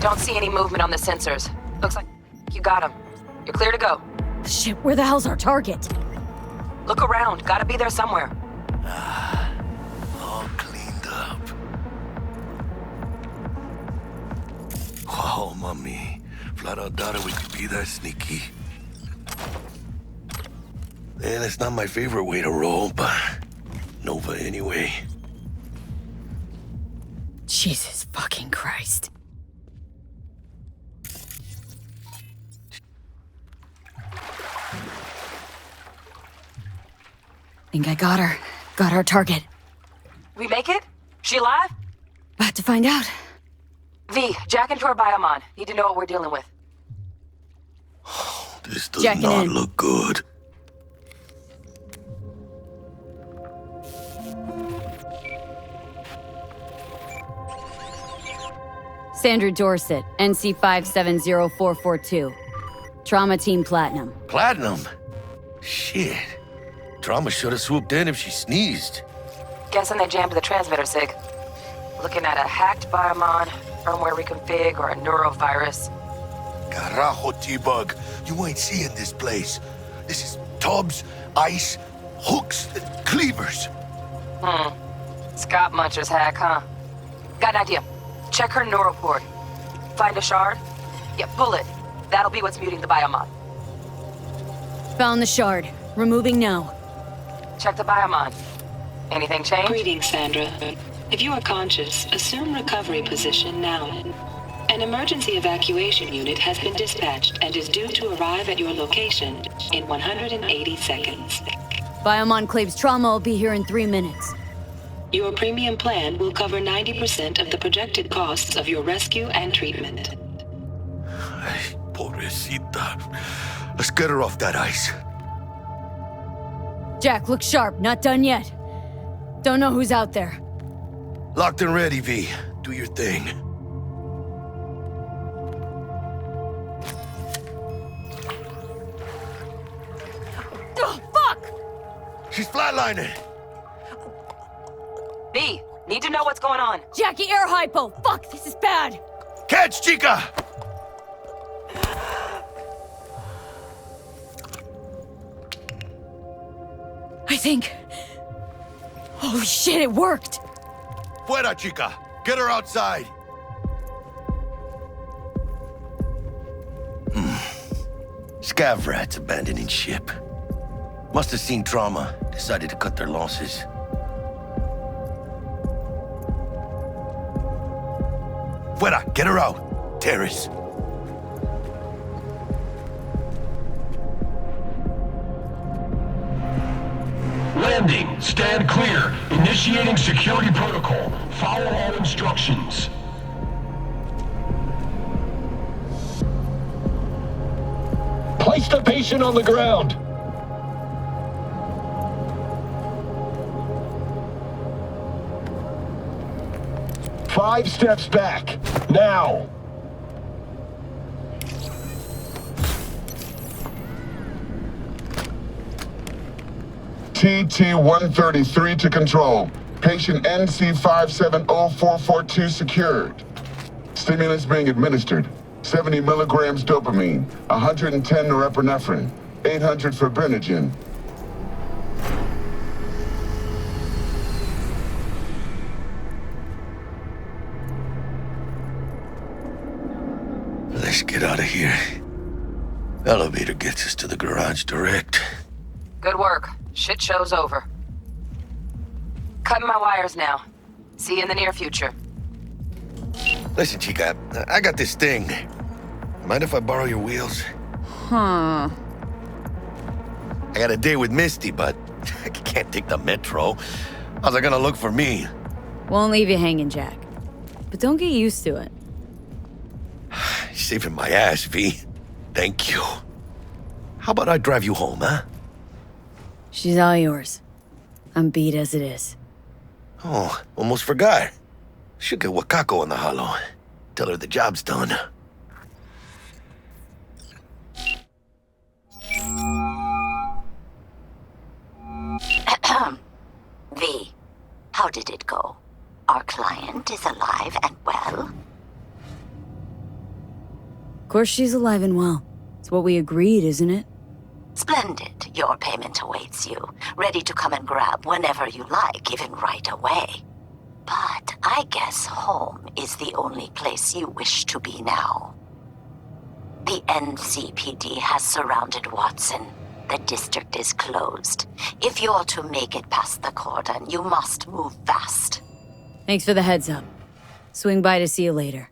Don't see any movement on the sensors. Looks like you got him. You're clear to go. Shit, where the hell's our target? Look around. Gotta be there somewhere. All cleaned up. Oh, mommy. Flat out doubted we could be that sneaky. Man, it's not my favorite way to roll, but Nova anyway. Jesus fucking Christ. Think I got her. Got our target. We make it? She alive? About to find out. V, jack into her biomon. Need to know what we're dealing with. This does Jacking not in. look good. Sandra Dorset, NC570442. Trauma Team Platinum. Platinum? Shit. Trauma should have swooped in if she sneezed. Guessing they jammed the transmitter, Sig. Looking at a hacked biomon, firmware reconfig, or a neurovirus. Carajo, T-Bug. You ain't seeing this place. This is tubs, ice, hooks, cleavers. Scott Muncher's hack, huh? Got an idea. Check her neuroport. Find a shard? Yeah, pull it. That'll be what's muting the biomon. Found the shard. Removing now. Check the biomon. Anything change? Greetings, Sandra. If you are conscious, assume recovery position now. An emergency evacuation unit has been dispatched and is due to arrive at your location in 180 seconds. Biomon claims trauma will be here in 3 minutes. Your premium plan will cover 90% of the projected costs of your rescue and treatment. Ay, pobrecita. Let's get her off that ice. Jack, look sharp. Not done yet. Don't know who's out there. Locked and ready, V. Do your thing. Oh, fuck! She's flatlining. B, need to know what's going on. Jackie, air hypo! Fuck, this is bad! Catch, chica! I think... Holy shit, it worked! Fuera, chica. Get her outside. Scav rats abandoning ship. Must have seen trauma. Decided to cut their losses. Fuera, get her out. Terrace. Landing. Stand clear. Initiating security protocol. Follow all instructions. Place the patient on the ground. Five steps back. Now. TT-133 to control. Patient NC570442 secured. Stimulants being administered. 70 milligrams dopamine, 110 norepinephrine, 800 fibrinogen. Let's get out of here. Elevator gets us to the garage direct. Good work. Shit show's over. Cutting my wires now. See you in the near future. Listen, chica, I got this thing. Mind if I borrow your wheels? Huh. I got a date with Misty, but I can't take the metro. How's it gonna look for me? Won't leave you hanging, Jack. But don't get used to it. You're saving my ass, V. Thank you. How about I drive you home, huh? She's all yours. I'm beat as it is. Oh, almost forgot. Should get Wakako on the holo. Tell her the job's done. V, how did it go? Our client is alive and well? course she's alive and well. It's what we agreed, isn't it? Splendid. Your payment awaits you, ready to come and grab whenever you like, even right away. But I guess home is the only place you wish to be now. The NCPD has surrounded Watson. The district is closed. If you're to make it past the cordon, you must move fast. Thanks for the heads up. Swing by to see you later.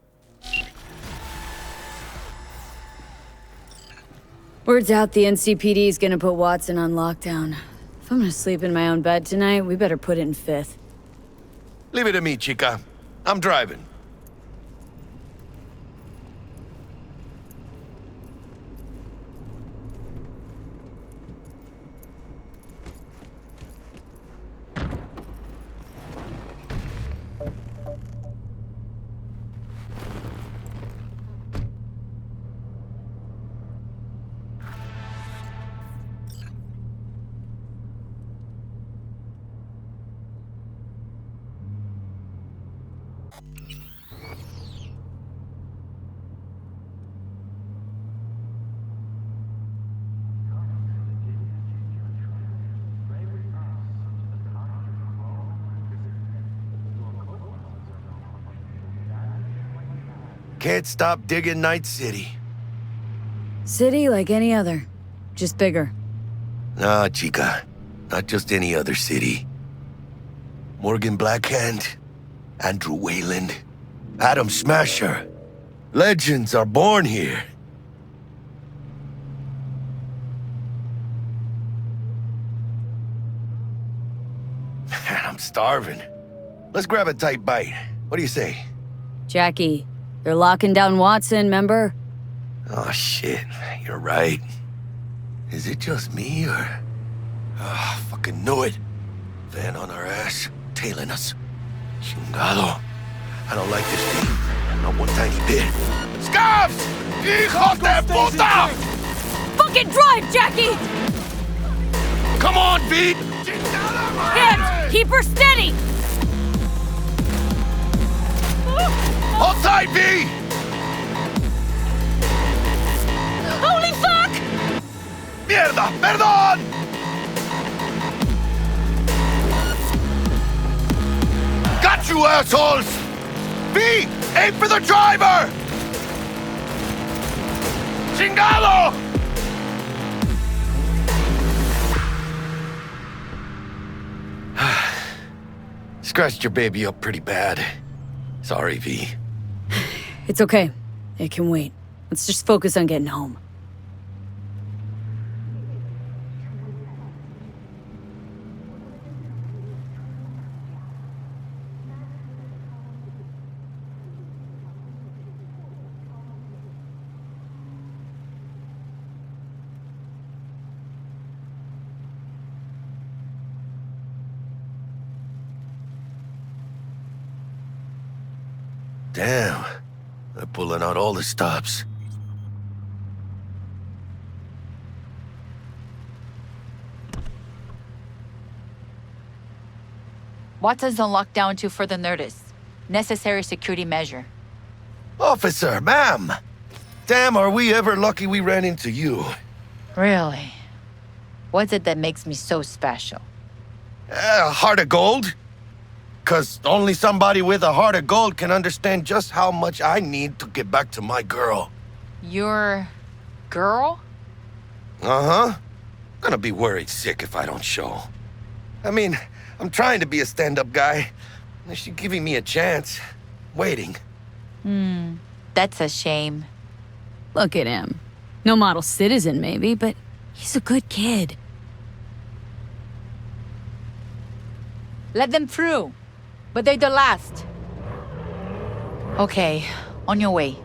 Word's out the NCPD is gonna put Watson on lockdown. If I'm gonna sleep in my own bed tonight, we better put it in 5th. Leave it to me, chica. I'm driving. Can't stop digging Night City. City like any other, just bigger. Nah, chica. Not just any other city. Morgan Blackhand, Andrew Wayland, Adam Smasher. Legends are born here. Man, I'm starving. Let's grab a tight bite. What do you say? Jackie, they're locking down Watson, remember? Oh, shit. You're right. Is it just me, or... Oh, fucking knew it. Van on our ass, tailing us. Chingado. I don't like this thing. Not one tiny bit. Scabs! Hijos de puta! Fucking drive, Jackie! Come on, V! Hands! Keep her steady! Hold tight, V! Holy fuck! Mierda! Perdón! Got you, assholes! V! Aim for the driver! Chingado! Scratched your baby up pretty bad. Sorry, V. It's okay. It can wait. Let's just focus on getting home. Damn. They're pulling out all the stops. Watson's on lockdown to further notice. Necessary security measure. Officer, ma'am! Damn, are we ever lucky we ran into you. Really? What's it that makes me so special? A heart of gold? 'Cause only somebody with a heart of gold can understand just how much I need to get back to my girl. Your girl? Uh-huh. Gonna be worried sick if I don't show. I mean, I'm trying to be a stand-up guy. She's giving me a chance. Waiting. That's a shame. Look at him. No model citizen, maybe, but he's a good kid. Let them through. But they're the last. Okay, on your way.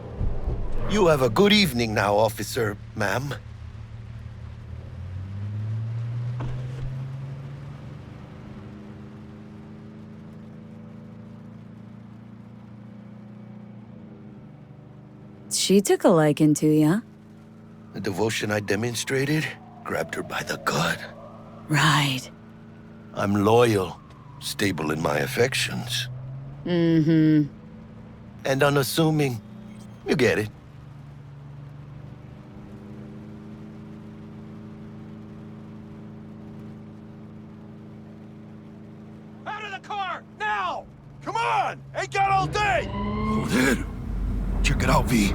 You have a good evening now, officer, ma'am. She took a liking to ya. The devotion I demonstrated grabbed her by the gut. Right. I'm loyal, stable in my affections. Mm-hmm. And unassuming. You get it. the car! Now! Come on! Ain't got all day! Joder. Check it out, V.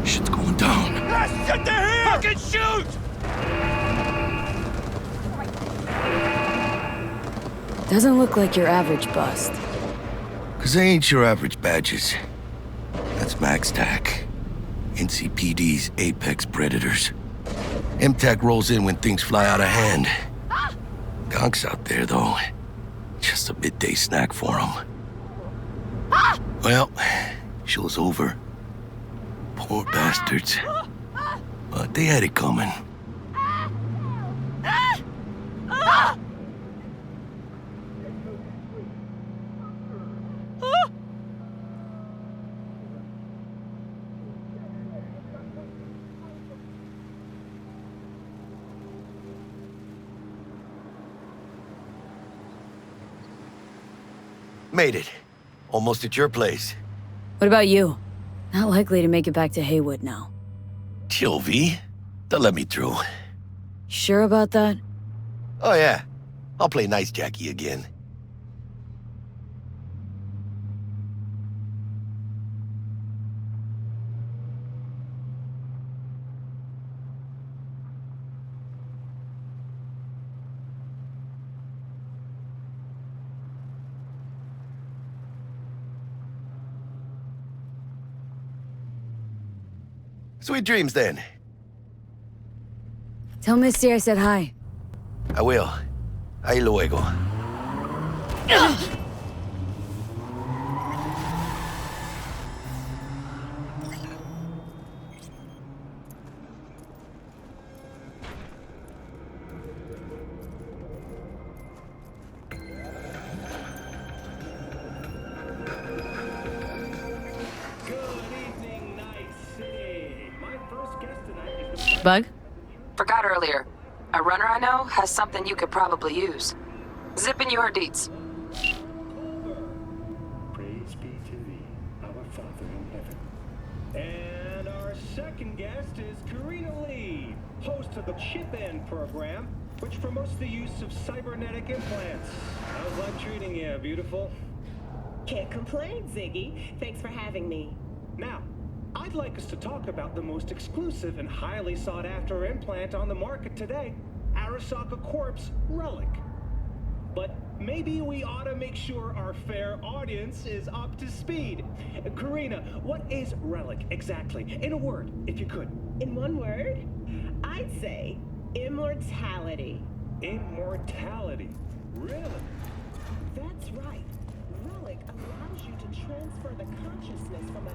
Shit's going down. Ah, shit, they're here! Fucking shoot! Doesn't look like your average bust. 'Cause they ain't your average badges. That's Max TAC. NCPD's apex predators. MTAC rolls in when things fly out of hand. Gonks out there, though. Just a midday snack for them. Well, show's over. Poor bastards. But they had it coming. Made it. Almost at your place. What about you? Not likely to make it back to Haywood now. Chill, V. They'll let me through. Sure about that? Oh, yeah. I'll play nice Jackie again. Sweet dreams, then. Tell Misty I said hi. I will. Ahí luego. Bug? Forgot earlier. A runner I know has something you could probably use. Zipping you her deets. Praise be to thee, our Father in heaven. And our second guest is Karina Lee, host of the Chip-In program, which promotes the use of cybernetic implants. How's life treating you, beautiful? Can't complain, Ziggy. Thanks for having me. Now, I'd like us to talk about the most exclusive and highly sought-after implant on the market today, Arasaka Corp's Relic. But maybe we ought to make sure our fair audience is up to speed. Karina, what is Relic exactly? In a word, if you could. In one word, I'd say immortality. Immortality? Really? That's right. Relic allows you to transfer the consciousness from a...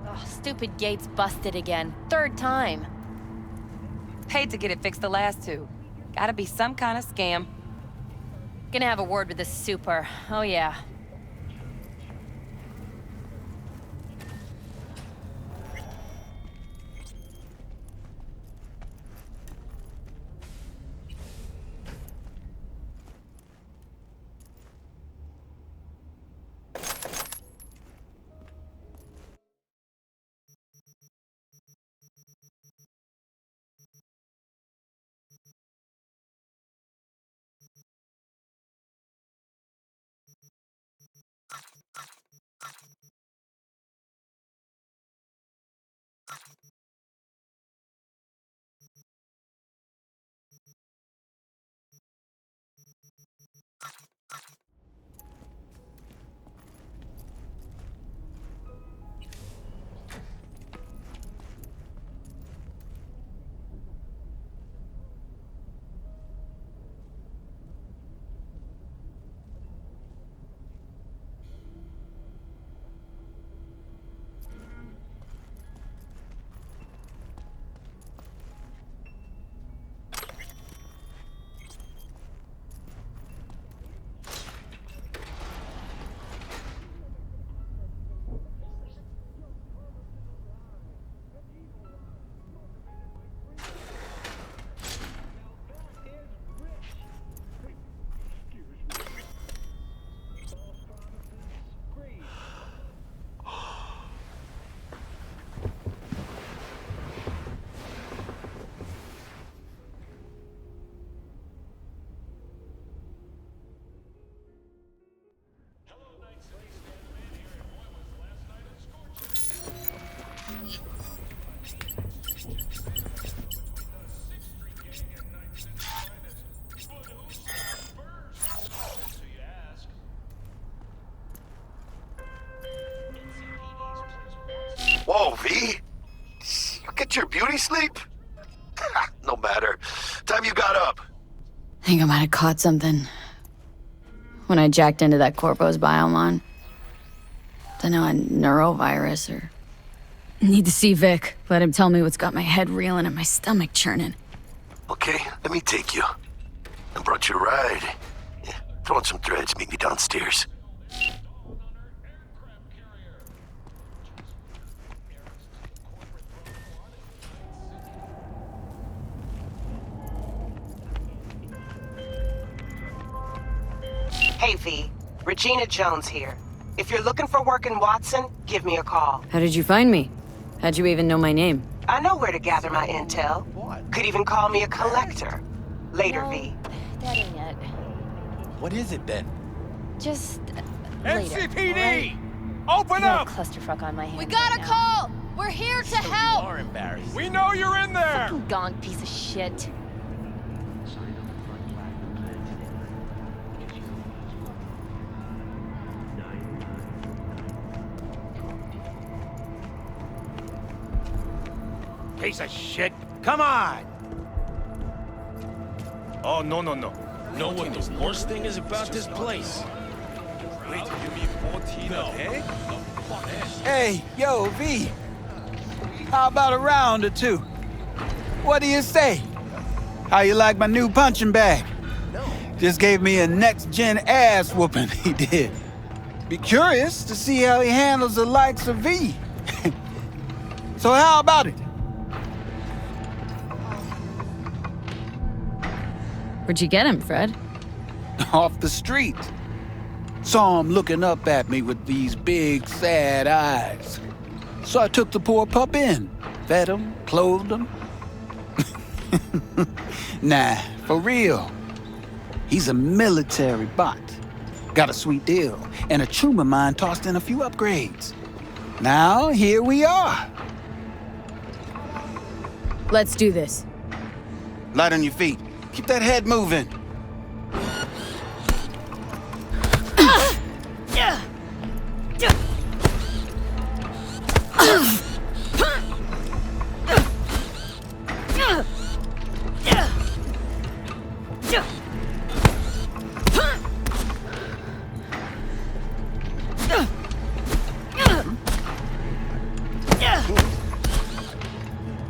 Ugh, stupid gate's busted again. Third time. Paid to get it fixed the last two. Gotta be some kind of scam. Gonna have a word with the super. Oh yeah. beauty sleep? No matter. Time you got up. I think I might have caught something when I jacked into that Corpo's biomon. Don't know, a neurovirus or... Need to see Vic. Let him tell me what's got my head reeling and my stomach churning. Okay, let me take you. I brought you a ride. Yeah, throw on some threads, meet me downstairs. Hey, V. Regina Jones here. If you're looking for work in Watson, give me a call. How did you find me? How'd you even know my name? I know where to gather my intel. Could even call me a collector. Later, V. That ain't it. What is it then? Just later. NCPD! Right? Open Got up! a clusterfuck on my hands. We got a right now. call! We're here to help! You are embarrassed. We know you're in there! Fucking gong piece of shit. Piece of shit. Come on! Oh, no. Know what the worst thing is about this place? Wait, you mean 14 a day? Hey, yo, V. How about a round or two? What do you say? How you like my new punching bag? Just gave me a next-gen ass whooping, he did. Be curious to see how he handles the likes of V. So how about it? Where'd you get him, Fred? Off the street. Saw him looking up at me with these big, sad eyes. So I took the poor pup in, fed him, clothed him. Nah, for real. He's a military bot. Got a sweet deal, and a tumor mine tossed in a few upgrades. Now, here we are. Let's do this. Light on your feet. Keep that head moving.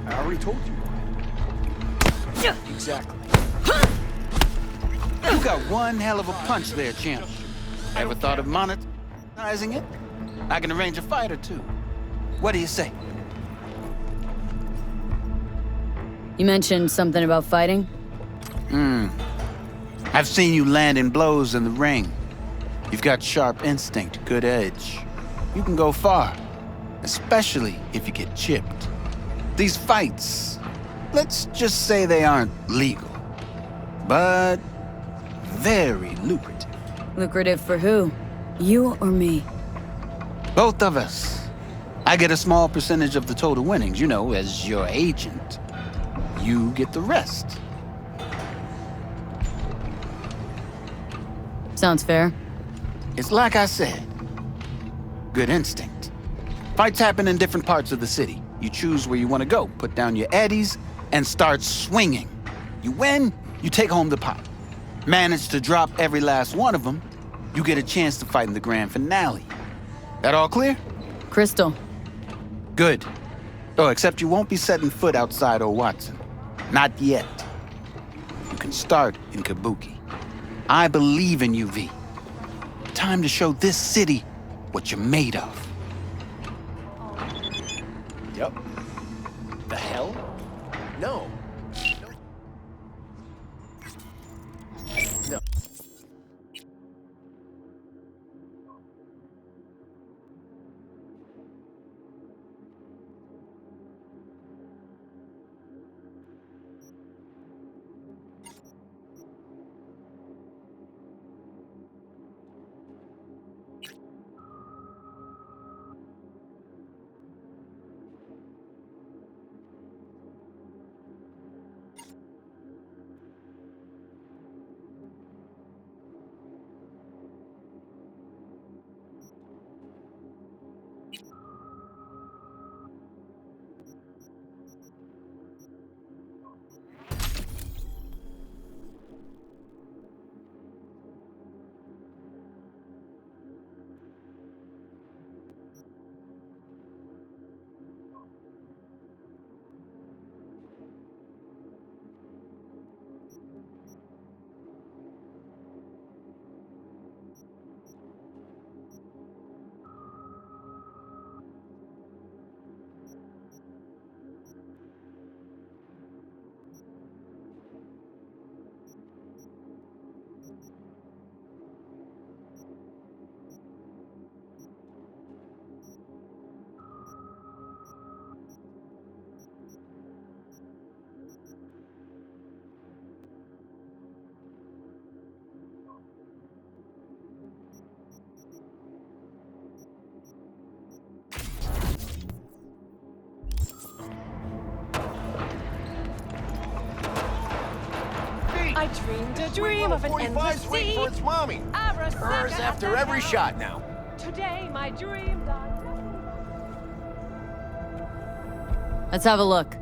I already told you. Exactly. You got one hell of a punch there, champ. Ever thought of monetizing it? I can arrange a fight or two. What do you say? You mentioned something about fighting? I've seen you landing blows in the ring. You've got sharp instinct, good edge. You can go far, especially if you get chipped. These fights, let's just say they aren't legal, but very lucrative. Lucrative for who? You or me? Both of us. I get a small percentage of the total winnings, you know, as your agent. You get the rest. Sounds fair. It's like I said. Good instinct. Fights happen in different parts of the city. You choose where you want to go, put down your eddies, and start swinging. You win, you take home the pot. Manage to drop every last one of them, you get a chance to fight in the grand finale. That all clear? Crystal. Good. Oh, except you won't be setting foot outside of Watson. Not yet. You can start in Kabuki. I believe in you, V. Time to show this city what you're made of. Yep. The hell? No. No. I dreamed a dream of an endless waiting sea. for its mommy. Hers after every shot now. Today my dream died. Let's have a look.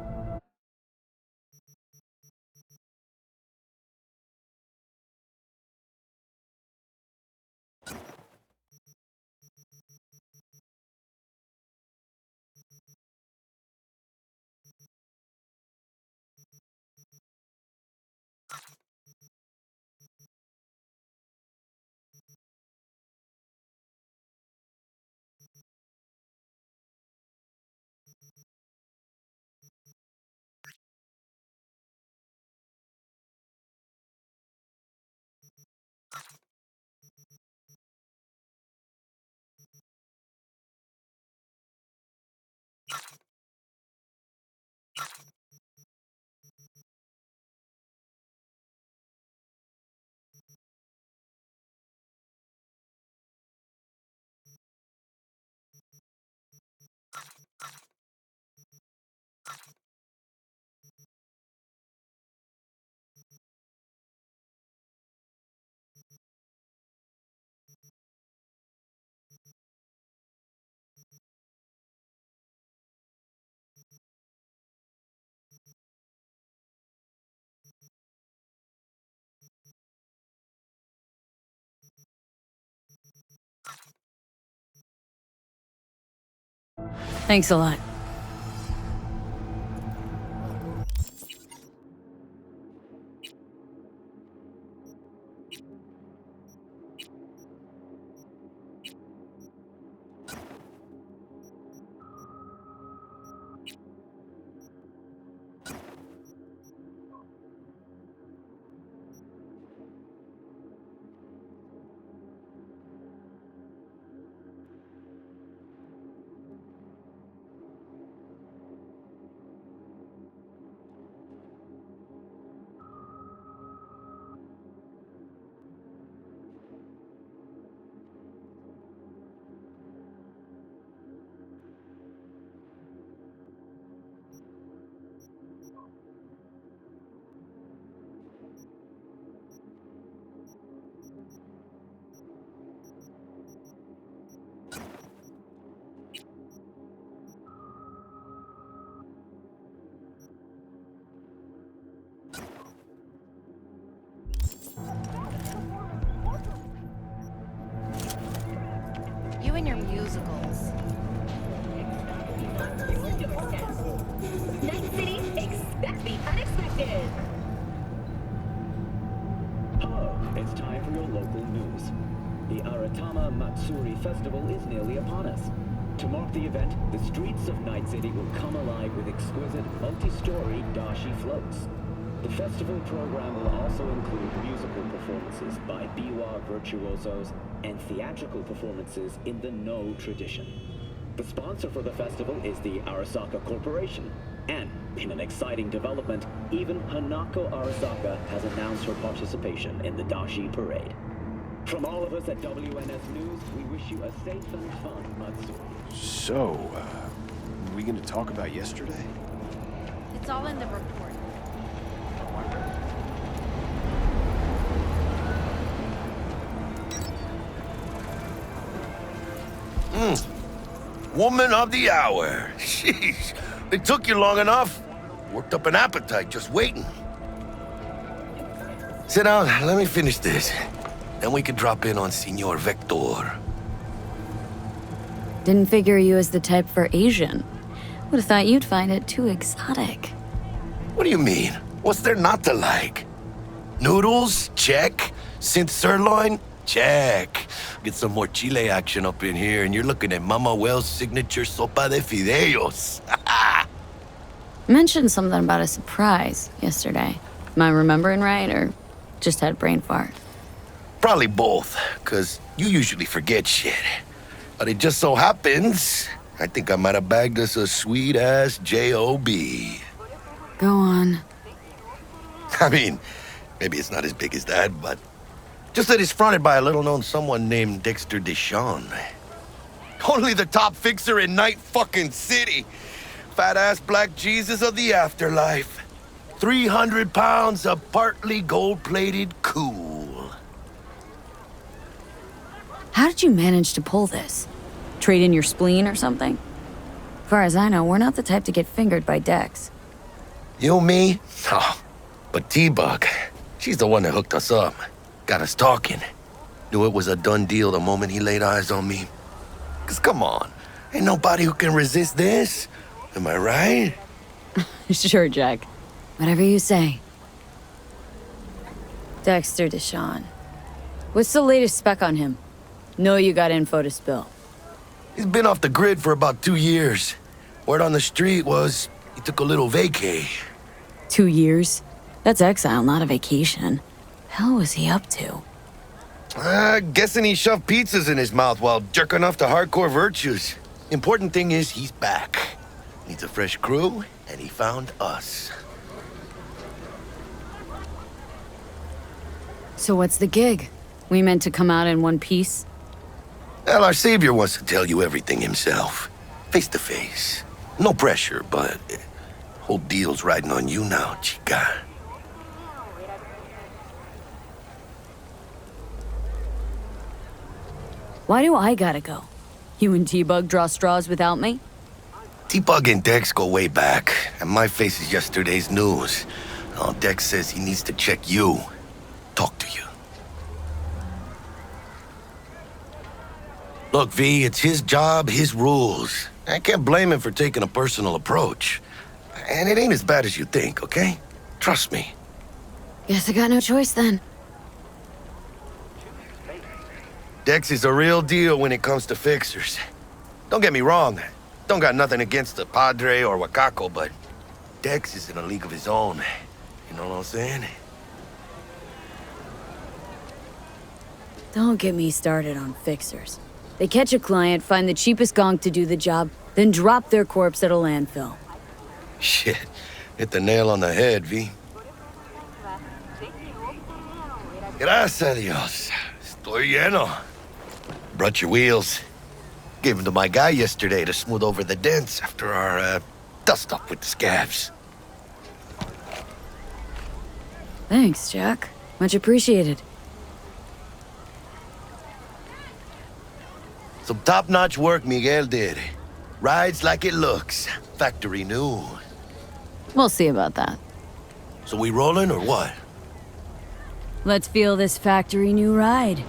Thanks a lot. You and your musicals. Night City, expect the unexpected. Hello, it's time for your local news. The Aratama Matsuri Festival is nearly upon us. To mark the event, the streets of Night City will come alive with exquisite, multi-story dashi floats. The festival program will also include musical performances by biwa virtuosos and theatrical performances in the No tradition. The sponsor for the festival is the Arasaka Corporation, and in an exciting development, even Hanako Arasaka has announced her participation in the Dashi Parade. From all of us at WNS News, we wish you a safe and fun Matsuri. So, we gonna talk about yesterday? It's all in the report. Woman of the hour. Sheesh. It took you long enough. Worked up an appetite just waiting. Sit down, let me finish this. Then we can drop in on Senor Vector. Didn't figure you as the type for Asian. Would've thought you'd find it too exotic. What do you mean? What's there not to like? Noodles? Check. Synth sirloin? Check. Get some more chile action up in here, and you're looking at Mama Wells' signature sopa de fideos. Mentioned something about a surprise yesterday. Am I remembering right, or just had a brain fart? Probably both, because you usually forget shit. But it just so happens, I think I might have bagged us a sweet-ass J.O.B. Go on. I mean, maybe it's not as big as that, but just that it's fronted by a little-known someone named Dexter Deshawn. Only the top fixer in Night fucking City. Fat-ass black Jesus of the afterlife. 300 pounds of partly gold-plated cool. How did you manage to pull this? Trade in your spleen or something? Far as I know, we're not the type to get fingered by Dex. You, me? Oh, but T-Bug, she's the one that hooked us up. Got us talking. Knew it was a done deal the moment he laid eyes on me. 'Cause come on, ain't nobody who can resist this. Am I right? Sure, Jack. Whatever you say. Dexter Deshawn. What's the latest spec on him? Know you got info to spill. He's been off the grid for about 2 years. Word on the street was he took a little vacay. 2 years? That's exile, not a vacation. Hell was he up to? Guessing he shoved pizzas in his mouth while jerking off to hardcore virtues. Important thing is he's back. Needs a fresh crew, and he found us. So what's the gig? We meant to come out in one piece? Well, our savior wants to tell you everything himself. Face to face. No pressure, but whole deal's riding on you now, chica. Why do I gotta go? You and T-Bug draw straws without me? T-Bug and Dex go way back, and my face is yesterday's news. Oh, Dex says he needs to check you. Talk to you. Look, V, it's his job, his rules. I can't blame him for taking a personal approach. And it ain't as bad as you think, okay? Trust me. Guess I got no choice then. Dex is a real deal when it comes to fixers. Don't get me wrong. Don't got nothing against the Padre or Wakako, but Dex is in a league of his own. You know what I'm saying? Don't get me started on fixers. They catch a client, find the cheapest gonk to do the job, then drop their corpse at a landfill. Shit. Hit the nail on the head, V. Gracias a Dios. Estoy lleno. Brought your wheels. Gave them to my guy yesterday to smooth over the dents after our, dust-up with the scabs. Thanks, Jack. Much appreciated. Some top-notch work Miguel did. Rides like it looks. Factory new. We'll see about that. So we rolling or what? Let's feel this factory new ride.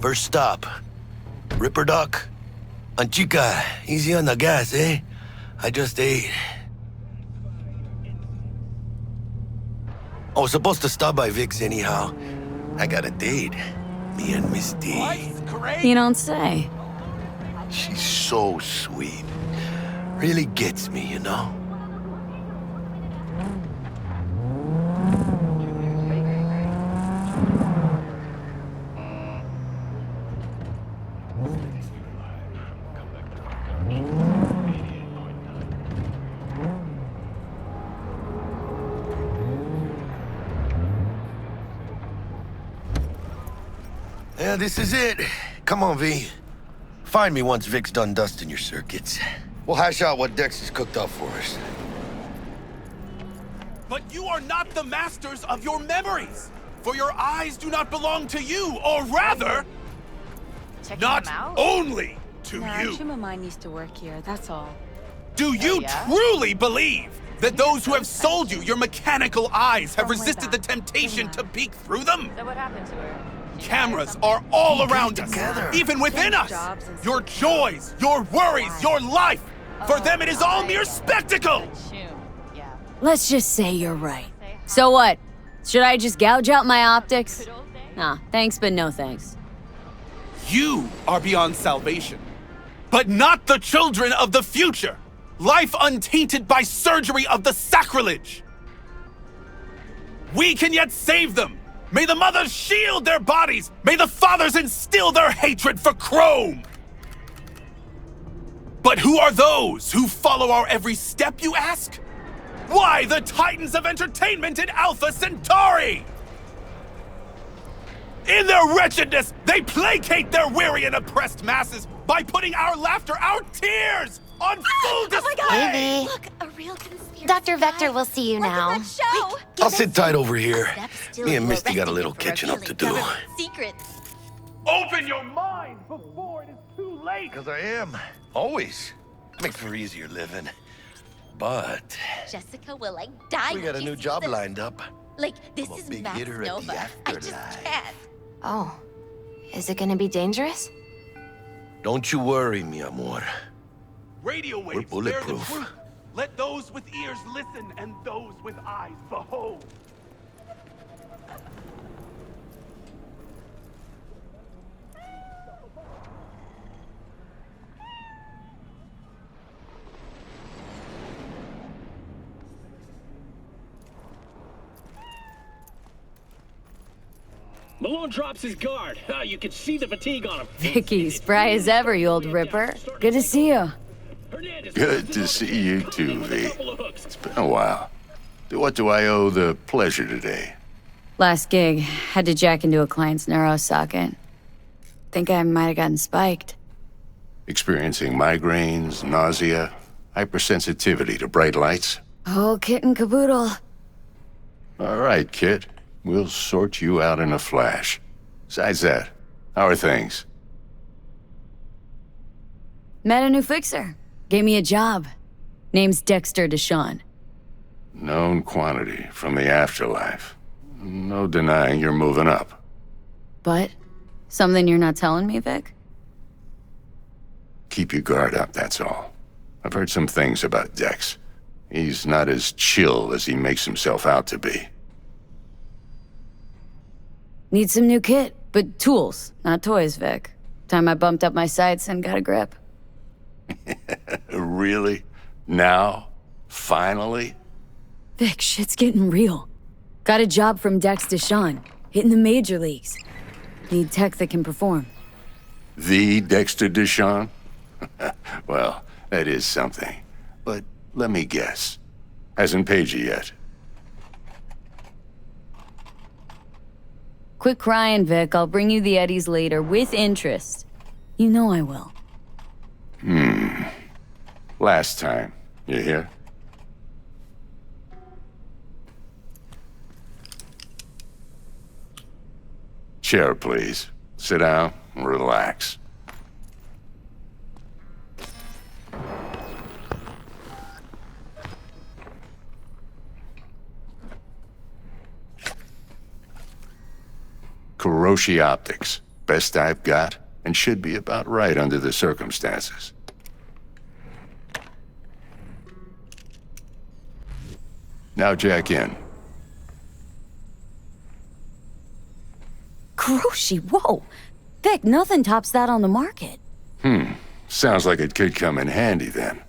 First stop. Ripper Duck. Chica, easy on the gas, eh? I just ate. I was supposed to stop by Vic's anyhow. I got a date. Me and Miss D. You don't say. She's so sweet. Really gets me, you know? Yeah, this is it. Come on, V. Find me once Vic's done dusting your circuits. We'll hash out what Dex has cooked up for us. But you are not the masters of your memories, for your eyes do not belong to you, or rather, not only to you. Chimamai needs to work here, that's all. Do you truly believe that those who have sold you your mechanical eyes have resisted the temptation to peek through them? So what happened to her? Cameras are all around us, even within us. Your joys, your worries, your life. For them, it is all mere spectacle. Let's just say you're right. So what? Should I just gouge out my optics? Nah, thanks, but no thanks. You are beyond salvation, but not the children of the future. Life untainted by surgery of the sacrilege. We can yet save them. May the mothers shield their bodies! May the fathers instill their hatred for Chrome! But who are those who follow our every step, you ask? Why, the titans of entertainment in Alpha Centauri! In their wretchedness, they placate their weary and oppressed masses by putting our laughter, our tears, on full display! Baby. Look, a real conspiracy. Dr. Vector will see you now. Show. I'll sit tight over here. Me and Misty got a little catching up to do. Secrets. Open your mind before it is too late! Because I am. Always. Makes for easier living. But Jessica will die. we got a new job lined up. This I'm a is big Max hitter at the Nova. I just afterlife. can't. Oh. Is it gonna be dangerous? Don't you worry, mi amor. Radio We're waves bear the bulletproof. truth. Let those with ears listen and those with eyes behold. Malone drops his guard. You can see the fatigue on him. Vicky, spry as ever, you old ripper. Good to see you. Good to see you too, V. It's been a while. What do I owe the pleasure today? Last gig, had to jack into a client's neuro socket. Think I might have gotten spiked. Experiencing migraines, nausea, hypersensitivity to bright lights? Oh, kit and caboodle. All right, kid. We'll sort you out in a flash. Besides that, how are things? Met a new fixer. Gave me a job. Name's Dexter Deshawn. Known quantity from the afterlife. No denying you're moving up. But something you're not telling me, Vic? Keep your guard up, that's all. I've heard some things about Dex. He's not as chill as he makes himself out to be. Need some new kit, but tools, not toys, Vic. Time I bumped up my sights and got a grip. Really? Now? Finally? Vic, shit's getting real. Got a job from Dex Deshawn, hitting the major leagues. Need tech that can perform. The Dexter Deshawn? Well, that is something. But let me guess. Hasn't paid you yet. Quit crying, Vic. I'll bring you the Eddies later, with interest. You know I will. Last time. You hear? Chair, please. Sit down and relax. Kuroshi Optics. Best I've got, and should be about right under the circumstances. Now jack in. Kuroshi, whoa! Vic, nothing tops that on the market. Sounds like it could come in handy then.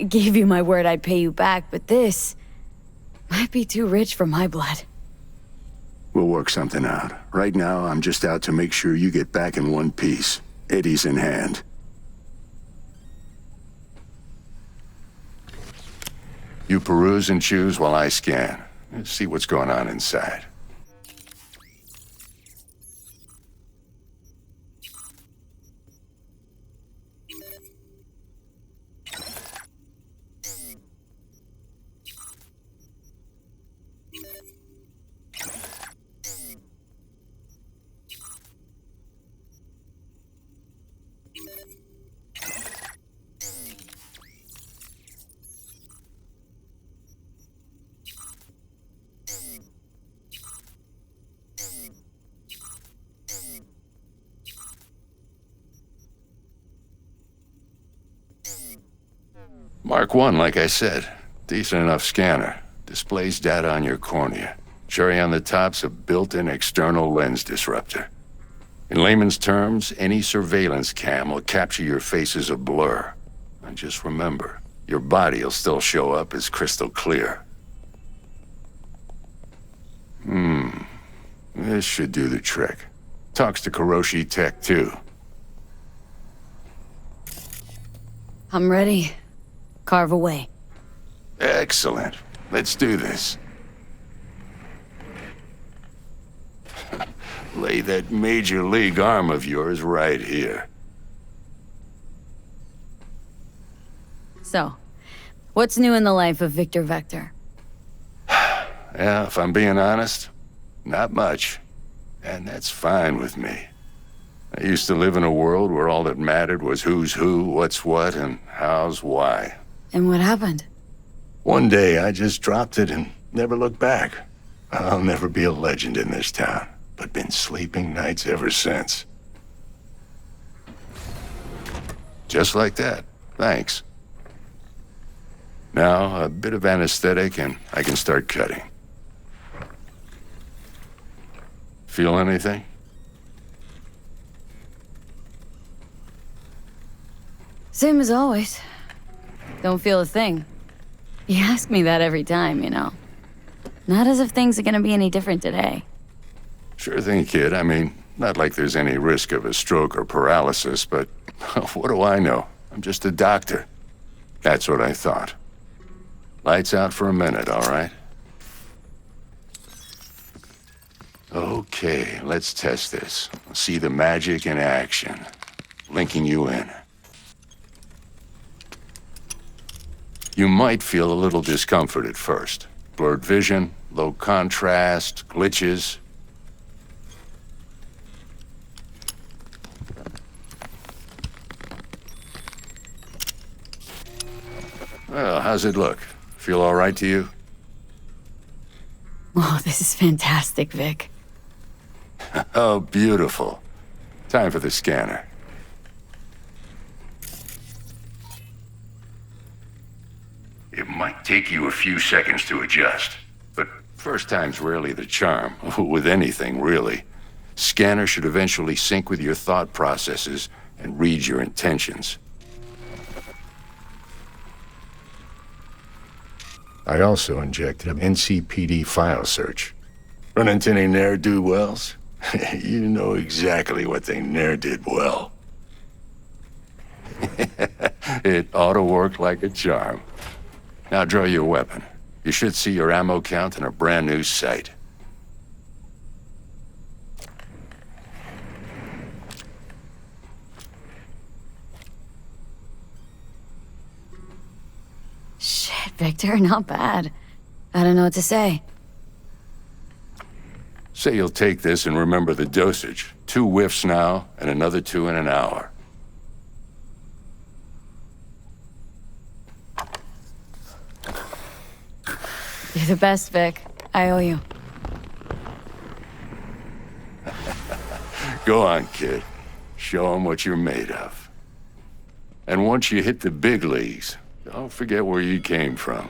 Gave you my word I'd pay you back, but this might be too rich for my blood. We'll work something out. Right now, I'm just out to make sure you get back in one piece. Eddie's in hand. You peruse and choose while I scan. Let's see what's going on inside. Mark 1, like I said. Decent enough scanner. Displays data on your cornea. Cherry on the top's a built-in external lens disruptor. In layman's terms, any surveillance cam will capture your face as a blur. And just remember, your body'll still show up as crystal clear. This should do the trick. Talks to Kuroshi Tech, too. I'm ready. Carve away. Excellent. Let's do this. Lay that major league arm of yours right here. So, what's new in the life of Victor Vector? Yeah, if I'm being honest, not much. And that's fine with me. I used to live in a world where all that mattered was who's who, what's what, and how's why. And what happened? One day I just dropped it and never looked back. I'll never be a legend in this town, but been sleeping nights ever since. Just like that. Thanks. Now, a bit of anesthetic and I can start cutting. Feel anything? Same as always. Don't feel a thing. You ask me that every time, you know. Not as if things are gonna be any different today. Sure thing, kid. I mean, not like there's any risk of a stroke or paralysis, but what do I know? I'm just a doctor. That's what I thought. Lights out for a minute, all right? Okay, let's test this. See the magic in action. Linking you in. You might feel a little discomfort at first. Blurred vision, low contrast, glitches. Well, how's it look? Feel all right to you? Oh, this is fantastic, Vic. Oh, beautiful. Time for the scanner. It might take you a few seconds to adjust, but first time's rarely the charm, with anything, really. Scanner should eventually sync with your thought processes and read your intentions. I also injected an NCPD file search. Run into any ne'er-do-wells? You know exactly what they ne'er did well. It ought to work like a charm. Now draw your weapon. You should see your ammo count in a brand new sight. Shit, Victor, not bad. I don't know what to say. Say you'll take this and remember the dosage. 2 whiffs now, and another 2 in an hour. You're the best, Vic. I owe you. Go on, kid. Show 'em what you're made of. And once you hit the big leagues, don't forget where you came from.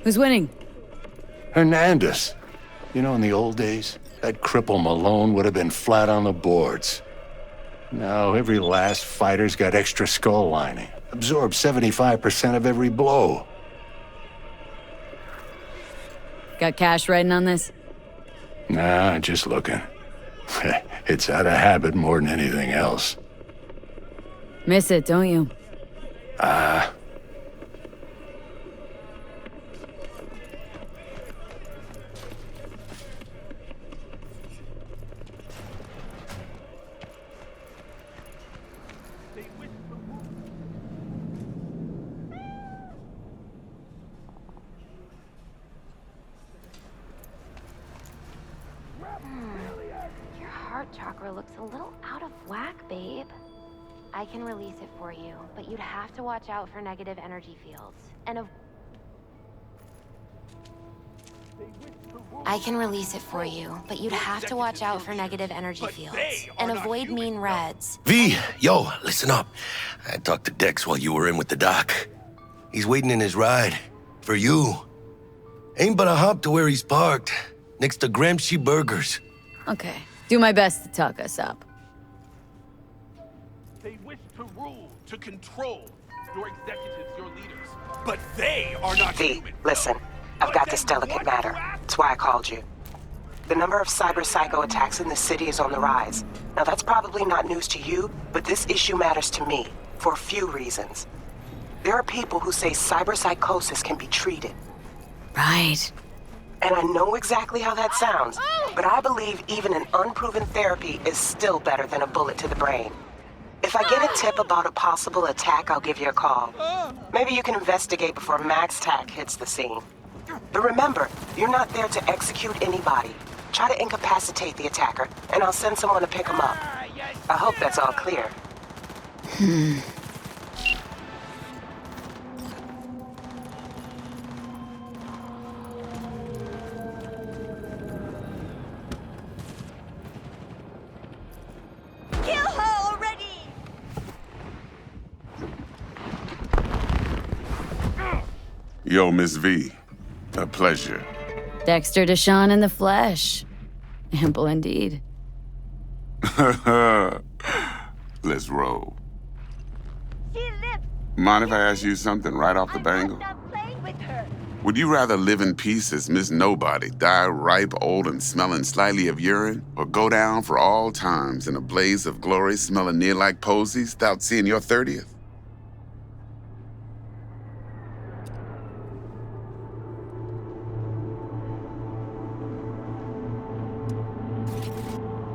Who's winning? Hernandez. You know, in the old days, that cripple Malone would have been flat on the boards. Now, every last fighter's got extra skull lining. Absorbs 75% of every blow. Got cash writing on this? Nah, just looking. It's out of habit more than anything else. Miss it, don't you? Your heart chakra looks a little out of whack, babe. I can release it for you, but you'd have to watch out for negative energy fields. I can release it for you, but you'd have to watch out for negative energy fields. And avoid mean reds. V, yo, listen up. I talked to Dex while you were in with the doc. He's waiting in his ride. For you. Ain't but a hop to where he's parked. Next to Gramsci Burgers. Okay. Do my best to talk us up. They wish to rule, to control. Your executives, your leaders. But they are not V, human. listen. I've got this delicate matter. That's why I called you. The number of cyber psycho attacks in the city is on the rise. Now that's probably not news to you, but this issue matters to me for a few reasons. There are people who say cyber psychosis can be treated. Right. And I know exactly how that sounds, but I believe even an unproven therapy is still better than a bullet to the brain. If I get a tip about a possible attack, I'll give you a call. Maybe you can investigate before Max Tack hits the scene. But remember, you're not there to execute anybody. Try to incapacitate the attacker, and I'll send someone to pick him up. I hope that's all clear. Kill her already! Yo, Miss V. A pleasure. Dexter Deshawn in the flesh. Ample indeed. Let's roll. Mind if I ask you something right off the bangle? Would you rather live in peace as Miss Nobody, die ripe, old, and smelling slightly of urine, or go down for all times in a blaze of glory smelling near like posies without seeing your 30th?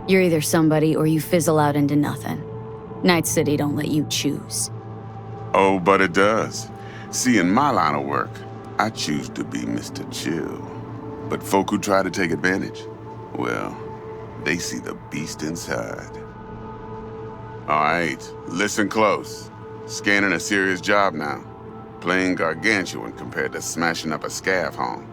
You're either somebody or you fizzle out into nothing. Night City don't let you choose. Oh, but it does. See, in my line of work, I choose to be Mr. Chill. But folk who try to take advantage, well, they see the beast inside. All right, listen close. Scanning a serious job now. Playing gargantuan compared to smashing up a scav home.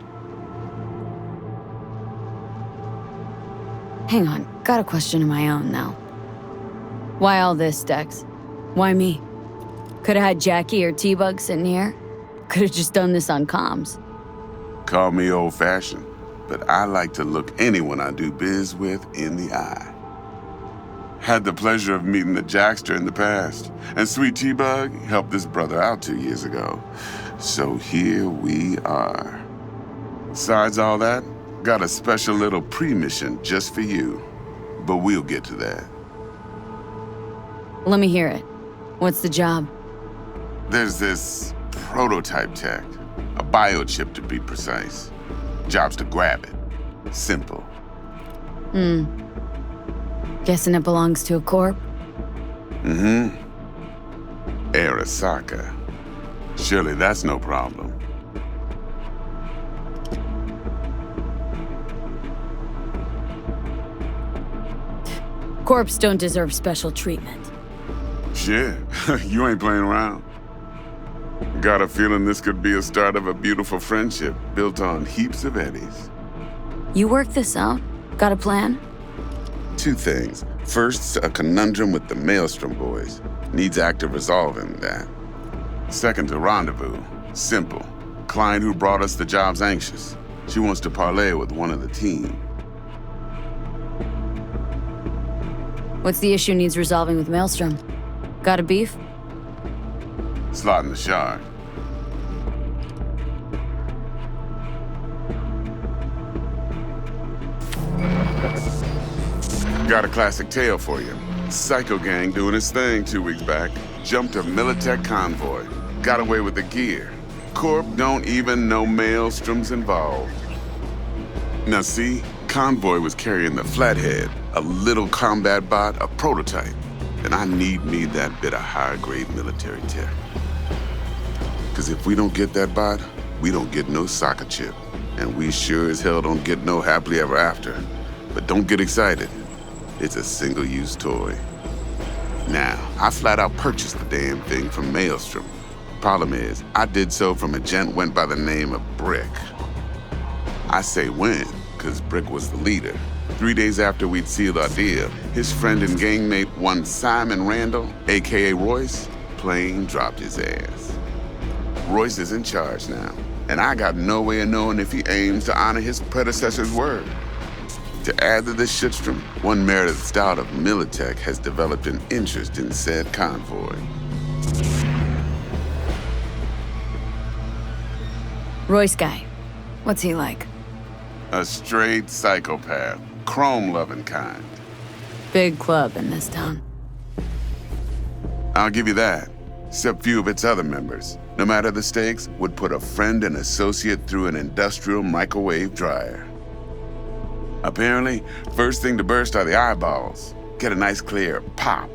Hang on, got a question of my own now. Why all this, Dex? Why me? Could've had Jackie or T-Bug sitting here. Could've just done this on comms. Call me old-fashioned, but I like to look anyone I do biz with in the eye. Had the pleasure of meeting the Jackster in the past, and Sweet T-Bug helped this brother out 2 years ago. So here we are. Besides all that, got a special little pre-mission just for you, but we'll get to that. Let me hear it. What's the job? There's this prototype tech, a biochip to be precise. Job's to grab it. Simple. Guessing it belongs to a corp? Mm-hmm. Arasaka. Surely that's no problem. Corps don't deserve special treatment. Shit, you ain't playing around. Got a feeling this could be a start of a beautiful friendship built on heaps of eddies. You worked this out? Got a plan? 2 things. First, a conundrum with the Maelstrom boys. Needs active resolving that. Second, a rendezvous. Simple. Client who brought us the job's anxious. She wants to parlay with one of the team. What's the issue needs resolving with Maelstrom? Got a beef? Slot in the shard. Got a classic tale for you. Psycho gang doing his thing 2 weeks back. Jumped a Militech convoy. Got away with the gear. Corp don't even know Maelstrom's involved. Now see, convoy was carrying the Flathead, a little combat bot, a prototype. And I need me that bit of high-grade military tech. Because if we don't get that bot, we don't get no soccer chip. And we sure as hell don't get no happily ever after. But don't get excited. It's a single-use toy. Now, I flat out purchased the damn thing from Maelstrom. Problem is, I did so from a gent went by the name of Brick. I say when, because Brick was the leader. 3 days after we'd sealed our deal, his friend and gangmate, one Simon Randall, aka Royce, plain dropped his ass. Royce is in charge now, and I got no way of knowing if he aims to honor his predecessor's word. To add to this shitstorm, one Meredith Stout of Militech has developed an interest in said convoy. Royce guy. What's he like? A straight psychopath. Chrome-loving kind. Big club in this town. I'll give you that. Except few of its other members, no matter the stakes, would put a friend and associate through an industrial microwave dryer. Apparently, first thing to burst are the eyeballs. Get a nice clear pop.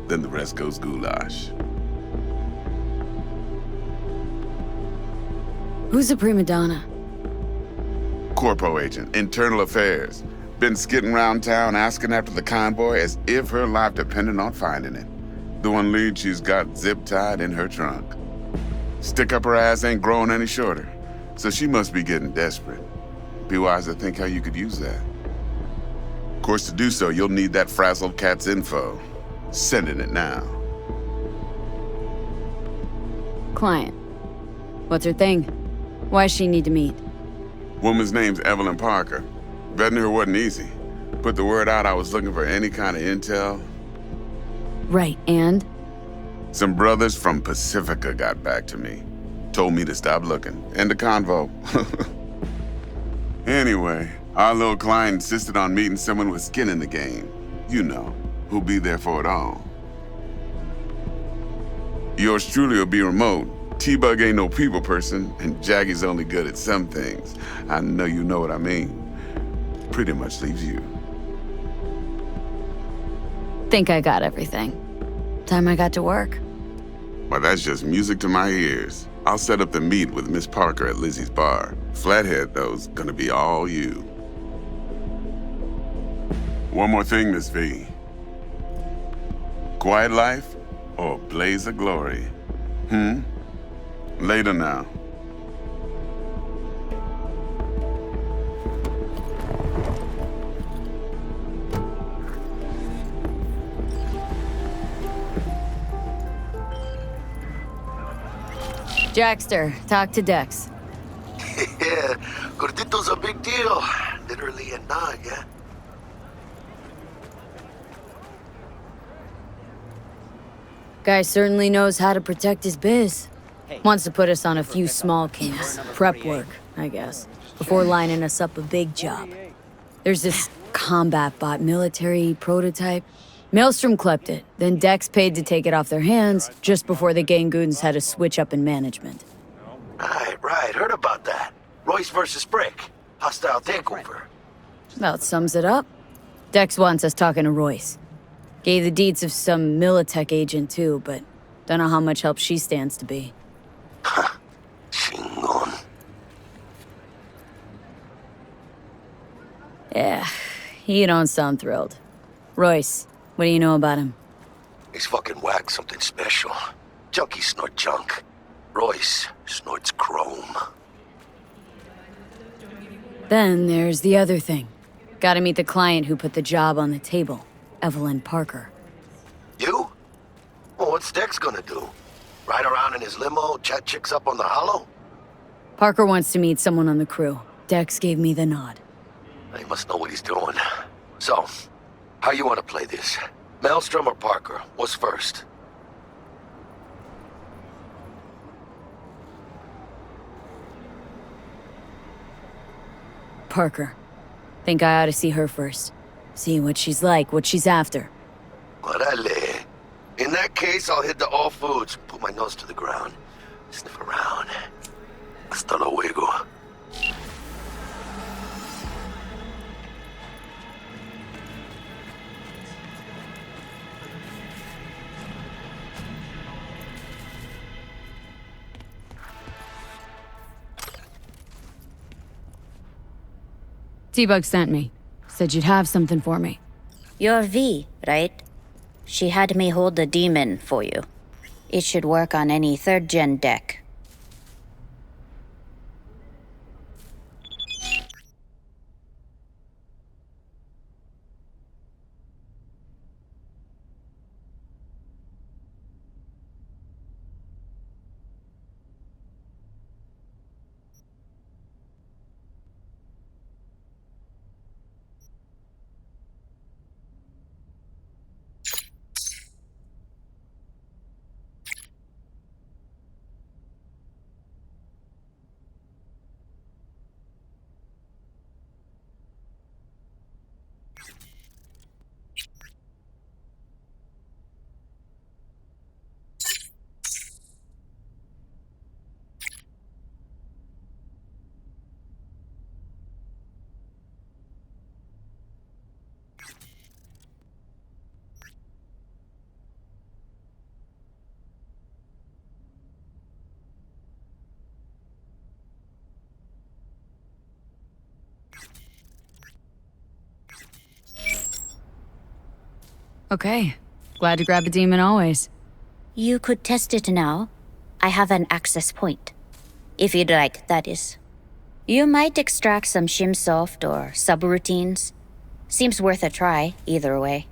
Then the rest goes goulash. Who's a prima donna? Corpo agent, internal affairs. Been skidding around town asking after the convoy as if her life depended on finding it. The one lead she's got zip-tied in her trunk. Stick up her ass ain't growing any shorter, so she must be getting desperate. Be wise to think how you could use that. Of course, to do so, you'll need that frazzled cat's info. Sending it now. Client. What's her thing? Why's she need to meet? Woman's name's Evelyn Parker. Vetting her wasn't easy. Put the word out I was looking for any kind of intel. Right, and? Some brothers from Pacifica got back to me. Told me to stop looking. End the convo. Anyway, our little client insisted on meeting someone with skin in the game. You know, who'll be there for it all. Yours truly will be remote. T-Bug ain't no people person, and Jaggy's only good at some things. I know you know what I mean. Pretty much leaves you. Think I got everything. Time I got to work. Well, that's just music to my ears. I'll set up the meet with Miss Parker at Lizzie's bar. Flathead, though's gonna be all you. One more thing, Miss V. Quiet life or blaze of glory? Later now. Jackster, talk to Dex. Yeah, Gordito's a big deal. Literally and not, yeah? Guy certainly knows how to protect his biz. Wants to put us on a few small camps. Prep work, I guess. Before lining us up a big job. There's this combat bot military prototype. Maelstrom clept it, then Dex paid to take it off their hands just before the Gangoons had a switch up in management. Right, heard about that. Royce versus Brick. Hostile takeover. About sums it up. Dex wants us talking to Royce. Gave the deeds of some Militech agent too, but don't know how much help she stands to be. Chingon. Yeah, you don't sound thrilled. Royce, what do you know about him? He's fucking whack something special. Junkies snort junk. Royce snorts chrome. Then there's the other thing. Gotta meet the client who put the job on the table, Evelyn Parker. You? Well, what's Dex gonna do? Ride around in his limo, chat chicks up on the hollow? Parker wants to meet someone on the crew. Dex gave me the nod. He must know what he's doing. So, how you want to play this? Maelstrom or Parker? What's first? Parker. Think I ought to see her first. See what she's like, what she's after. Orale. In that case, I'll hit the all foods, put my nose to the ground, sniff around. Hasta luego. T-Bug sent me. Said you'd have something for me. You're V, right? She had me hold the demon for you. It should work on any 3rd-gen deck. Okay. Glad to grab a demon always. You could test it now. I have an access point. If you'd like, that is. You might extract some shimsoft or subroutines. Seems worth a try, either way.